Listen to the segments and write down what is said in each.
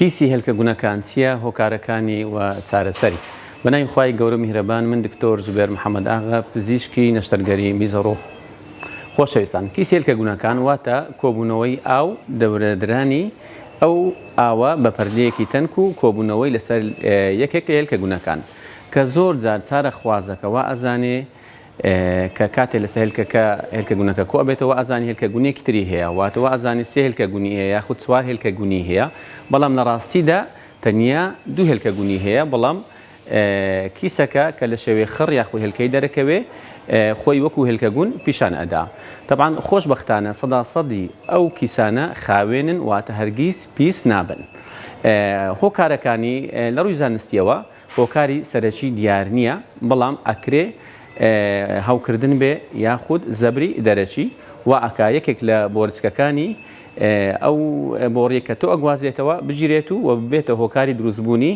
کیسی هێلکە گونەکان چییە، هۆکارەکانی و چارەسەری. بەناوی خوای گەورە میهرەبان، من دکتۆر زوبێر محەممەد ئاغا، پزیشکی نەشتەرگەری میزەڕۆ. خۆشەویستان، کیسی هێلکە گونەکان واتە کۆبوونەوەی ئاو دەورەدرانی ئەو ئاوە بە پەردەیەکی تەنک و کۆبوونەوەی لەسەر یەکێک لە هێلکە گونەکان کە زۆر جار چارە خوازەکەەوە ئەزانێ کە کاتێ لەسەر هێلکە گونەکە کۆ ئەبێتەوە ئازانی هێلکە گونێکی تری هەیە، واتەوە ئازانی سێ هێلکە گونی هەیە یاخود چوار هێلکە گونی هەیە، بەڵام لە ڕاستیدا تەنیا دوو هێلکە گونی هەیە، بەڵام کیسەکە کە لە شێوەیە خڕ یاخود هێلکەی دەرەکەوێ خۆی وەکو هێلکە گون پیشان ئەدا. طبعاً خۆشبەختانە سەدی ئەو کیسانە خاوێنن، واتە هەرگیز پیس نابن. هۆکارەکانی لە ڕووی زانستیەوە هۆکاری سەرەکی دیار نییە، بەڵام ئەکرێ هاوکردن بێ یاخود زەبری دەرەچی و ئەکا یەکێک لە بۆرچکەکانی ئەو بۆڕیە کە تۆ ئەگوازێتەوە بگیرێت و ببێتە هۆکاری دروستبوونی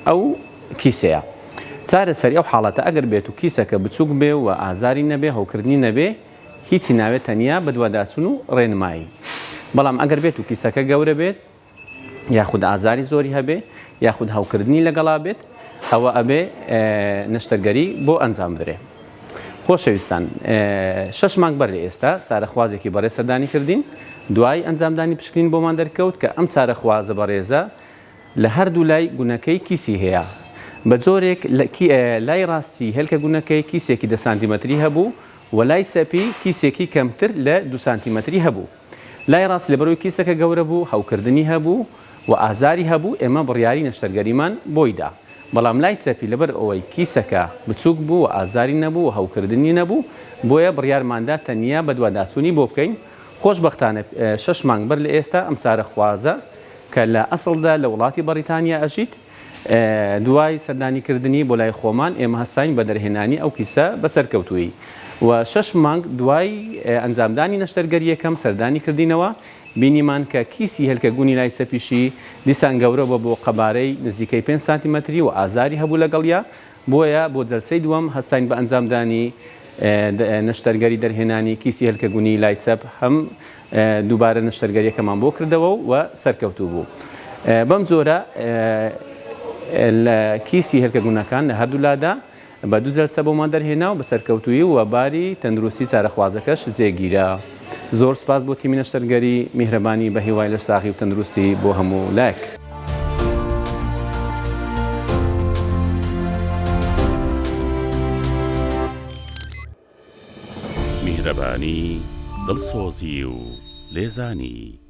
ئەو کیسەیە. چارەسەری ئەو حاڵەتە ئەگەر بێت و کیسەکە بچووک بێ و ئازاری نەبێ، هەوکردنی نەبێ، هیچی ناوێت تەنیا بە دوواداچوون و ڕێنمایی. بەڵام ئەگەر بێت و کیسەکە گەورە بێت یاخود ئازاری زۆری هەبێ یاخود هەوکردنی لەگەڵا بێت، ئەوە ئەبێ نەشتەرگەری بۆ ئەنجام درێ. خۆشەویستان، 6 مانگ بەر لە ئێستا چارەخوازێکی بەڕێز سەردانی کردین، دوای ئەنجامدانی پشکنین بۆمان دەرکەوت کە ئەم چارەخوازە بەڕێزە لە هەردوو لای گونەکەی کیسی هەیە. بە جۆرێک لای ڕاستی هێلکە گونەکەی کیسێکی 10 سانتیمەتری هەبوو و لای چەپی کیسێکی کەمتر لە 2 سانتیمەتری هەبوو. لای ڕاست لەبەرەوەی کیسەکە گەورە بوو، هەوکردنی هەبوو و ئازاری هەبوو، ئێمە بڕیاری نەشتەرگەریمان بۆیدا. بەڵام لای چەپی لەبەر ئەوەی کیسەکە بچووک بوو و ئازاری نەبوو و هەوکردنی نەبوو، بۆیە بڕیارماندا تەنیا بە دوواداچوونی بۆ بکەین. خۆشبەختانە 6 مانگ بەر لە ئێستا ئەم چارەخوازە کە لە ئەسڵدا لە وڵاتی بەریتانیا ئەژیت، دوای سەردانیکردنی بۆ لای خۆمان ئێمە هەستاین بە دەرهێنانی ئەو کیسە بەسەرکەوتووی و 6 مانگ دوای ئەنجامدانی نەشتەرگەری یەکەم سەردانی کردینەوە، بینیمان کە کیسی هێلکە گونی لای چەپیشی دیسان گەورەوە بۆ قەبارەی نزیکەی 5 سانتیمەتری و ئازاری هەبوو لەگەڵیا. بۆیە بۆ جەلسەی دووەم هەستاین بە ئەنجامدانی نەشتەرگەری دەرهێنانی کیسی هێلکە گونی لای چەپ، هەم دووبارە نەشتەرگەریەکەمان بۆ کردەوە و سەرکەوتوو بوو. بەم جۆرە لە کیسی هێلکە گونەکان لە هەردوو لادا بە دوو جەلسە بۆمان دەرهێنا و بە سەرکەوتووی و باری تەندروستی چارەخوازەکەش جێگیرە. زۆر سپاس بۆ تیمی نەشتەرگەری میهرەبانی، بە هیوای لەش ساغی و تەندروستی بۆ هەموو لایەک. میهرەبانی، دڵسۆزی و لێزانی.